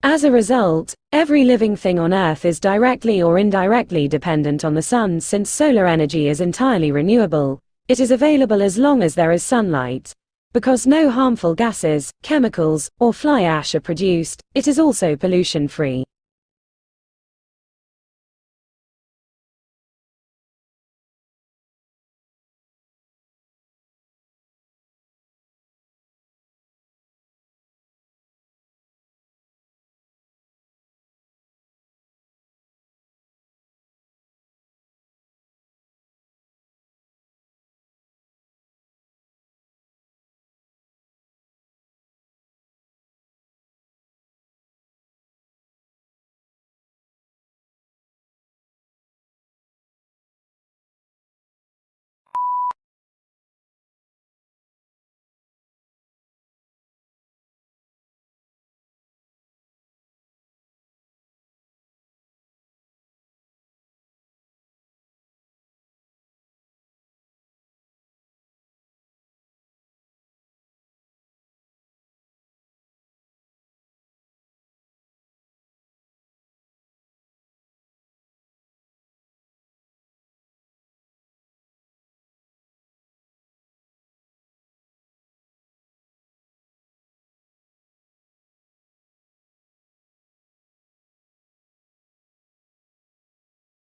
As a result, every living thing on Earth is directly or indirectly dependent on the sun. Since solar energy is entirely renewable, it is available as long as there is sunlight. Because no harmful gases, chemicals, or fly ash are produced, it is also pollution-free.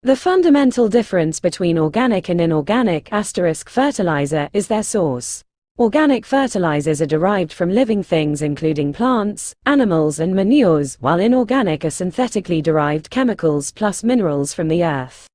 The fundamental difference between organic and inorganic fertilizer is their source. Organic fertilizers are derived from living things including plants, animals and manures, while inorganic are synthetically derived chemicals plus minerals from the earth.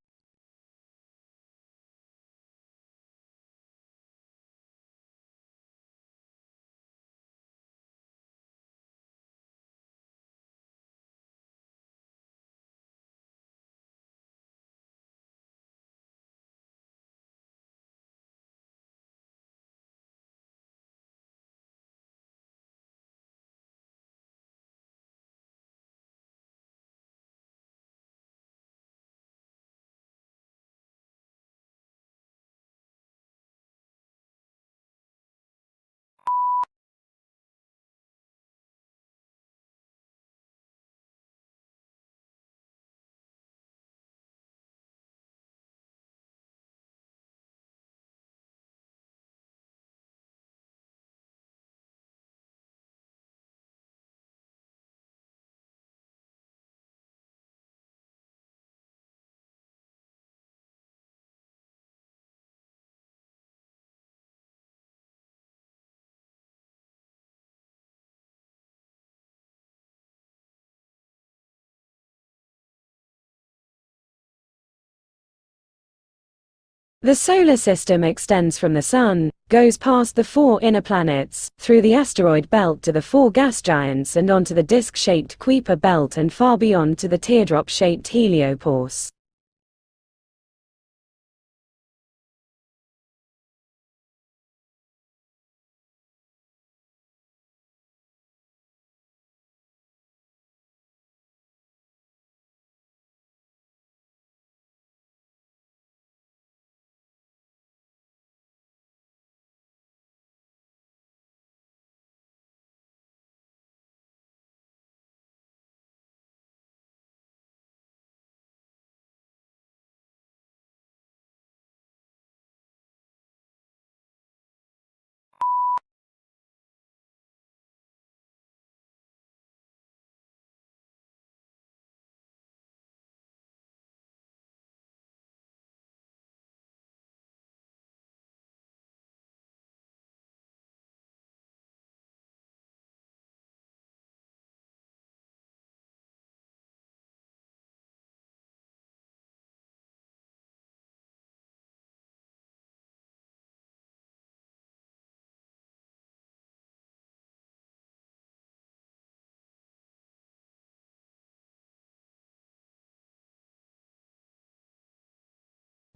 The solar system extends from the Sun, goes past the 4 inner planets, through the asteroid belt to the 4 gas giants and onto the disc-shaped Kuiper belt and far beyond to the teardrop-shaped heliopause.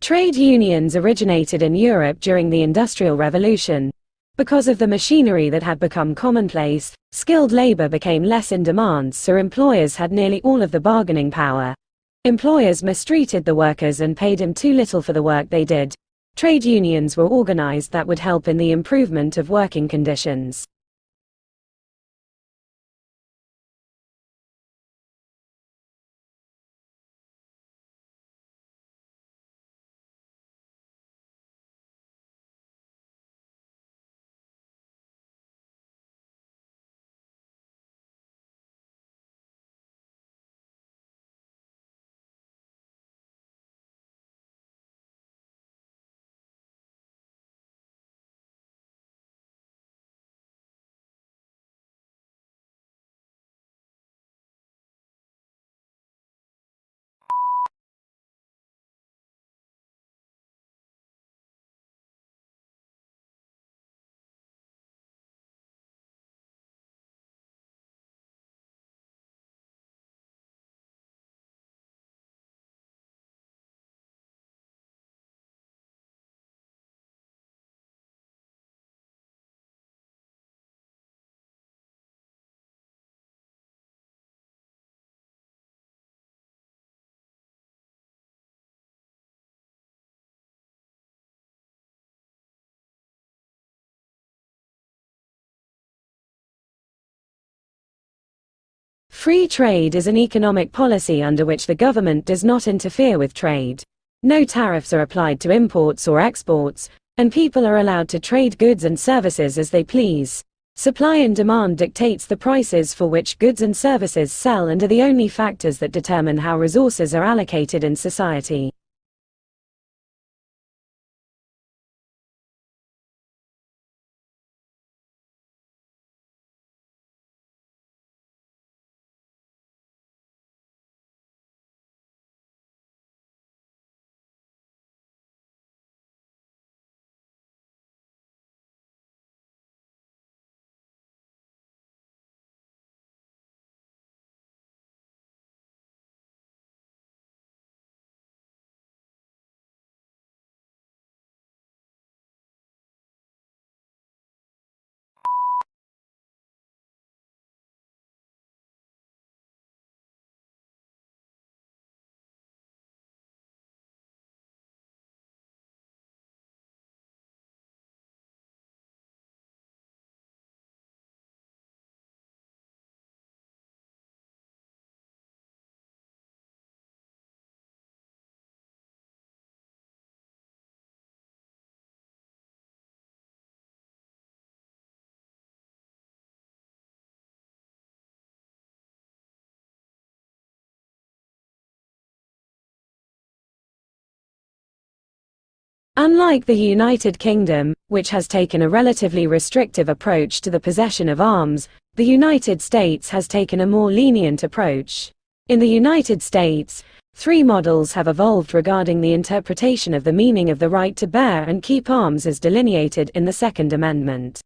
Trade unions originated in Europe during the Industrial Revolution. Because of the machinery that had become commonplace, skilled labor became less in demand, so employers had nearly all of the bargaining power. Employers mistreated the workers and paid them too little for the work they did. Trade unions were organized that would help in the improvement of working conditions. Free trade is an economic policy under which the government does not interfere with trade. No tariffs are applied to imports or exports, and people are allowed to trade goods and services as they please. Supply and demand dictates the prices for which goods and services sell and are the only factors that determine how resources are allocated in society. Unlike the United Kingdom, which has taken a relatively restrictive approach to the possession of arms, the United States has taken a more lenient approach. In the United States, three models have evolved regarding the interpretation of the meaning of the right to bear and keep arms as delineated in the Second Amendment.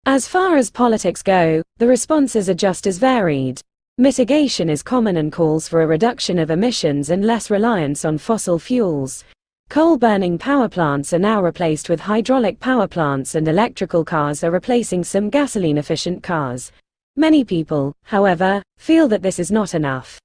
As far as politics go, the responses are just as varied. Mitigation is common and calls for a reduction of emissions and less reliance on fossil fuels. Coal-burning power plants are now replaced with hydraulic power plants and electrical cars are replacing some gasoline-efficient cars. Many people, however, feel that this is not enough.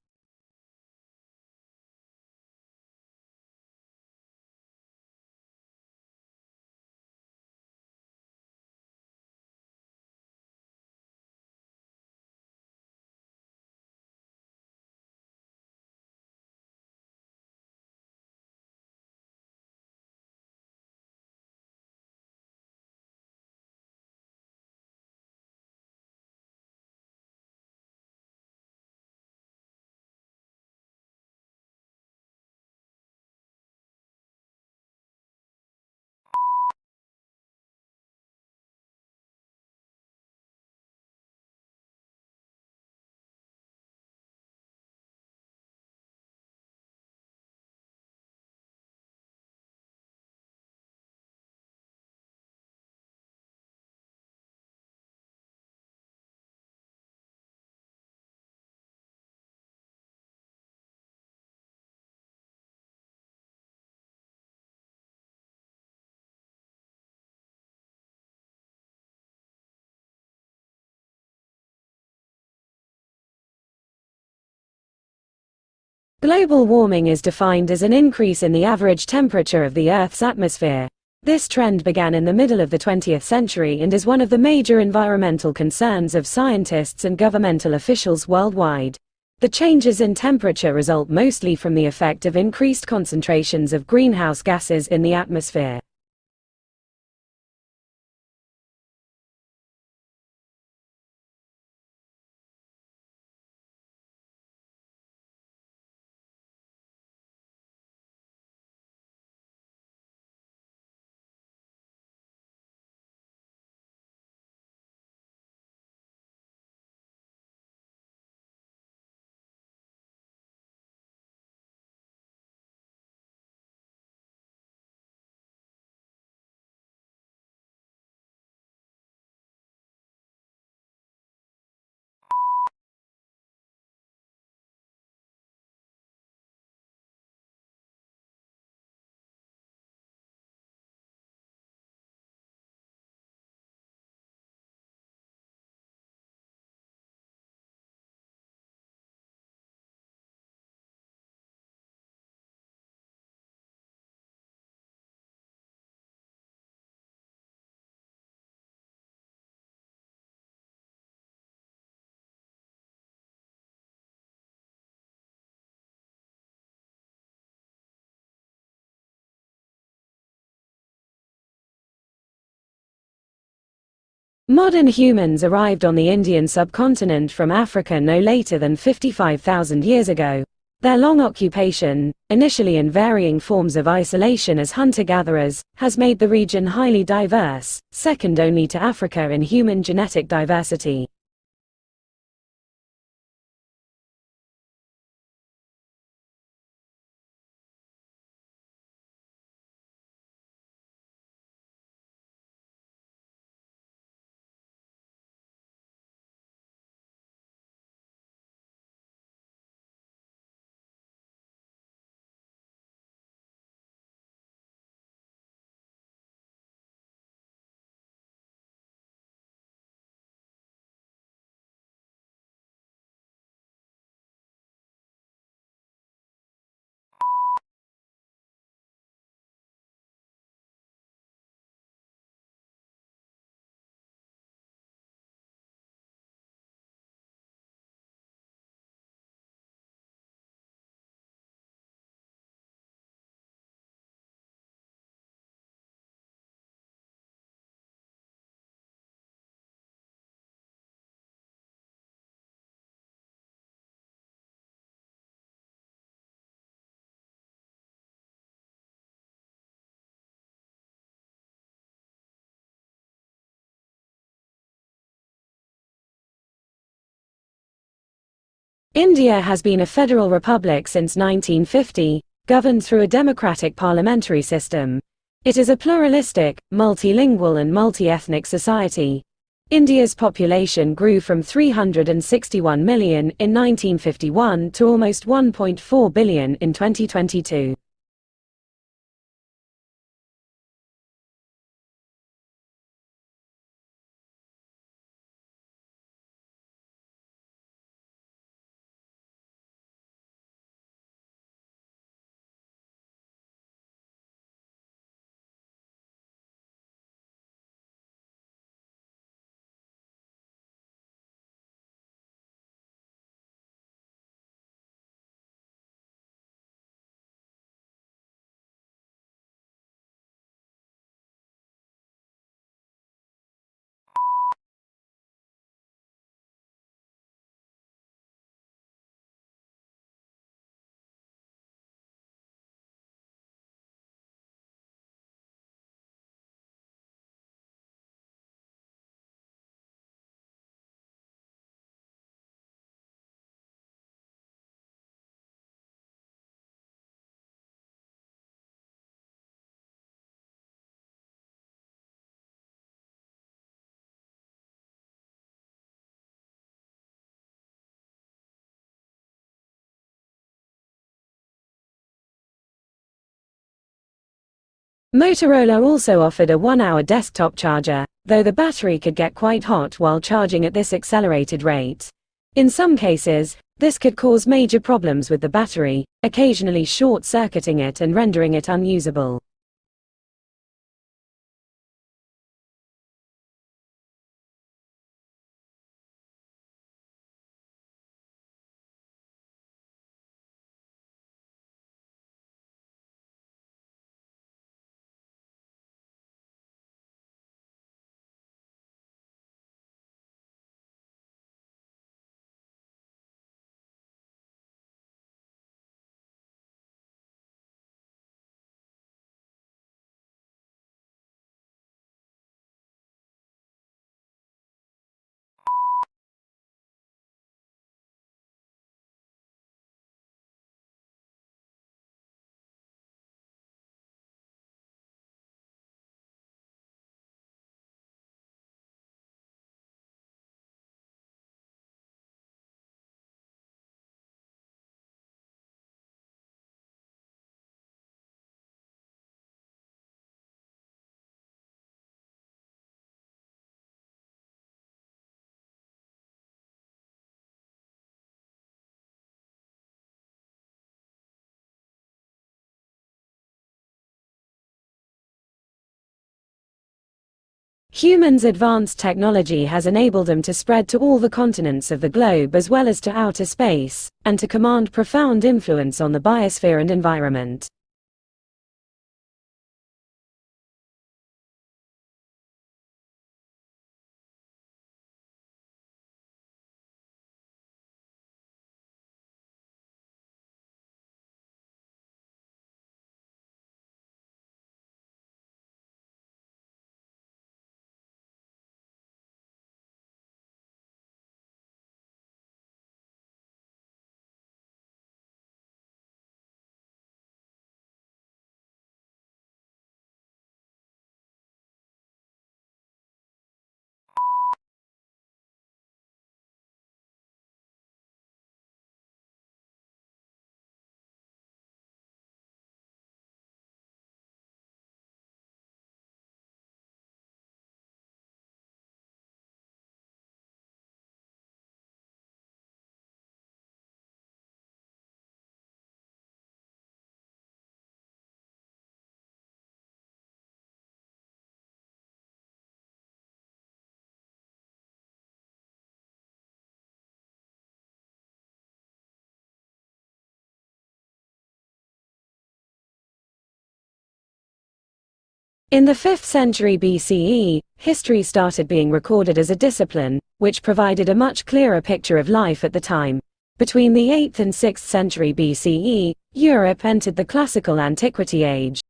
Global warming is defined as an increase in the average temperature of the Earth's atmosphere. This trend began in the middle of the 20th century and is one of the major environmental concerns of scientists and governmental officials worldwide. The changes in temperature result mostly from the effect of increased concentrations of greenhouse gases in the atmosphere. Modern humans arrived on the Indian subcontinent from Africa no later than 55,000 years ago. Their long occupation, initially in varying forms of isolation as hunter-gatherers, has made the region highly diverse, second only to Africa in human genetic diversity. India has been a federal republic since 1950, governed through a democratic parliamentary system. It is a pluralistic, multilingual and multi-ethnic society. India's population grew from 361 million in 1951 to almost 1.4 billion in 2022. Motorola also offered a 1-hour desktop charger, though the battery could get quite hot while charging at this accelerated rate. In some cases, this could cause major problems with the battery, occasionally short-circuiting it and rendering it unusable. Humans' advanced technology has enabled them to spread to all the continents of the globe as well as to outer space, and to command profound influence on the biosphere and environment. In the 5th century BCE, history started being recorded as a discipline, which provided a much clearer picture of life at the time. Between the 8th and 6th century BCE, Europe entered the classical antiquity age.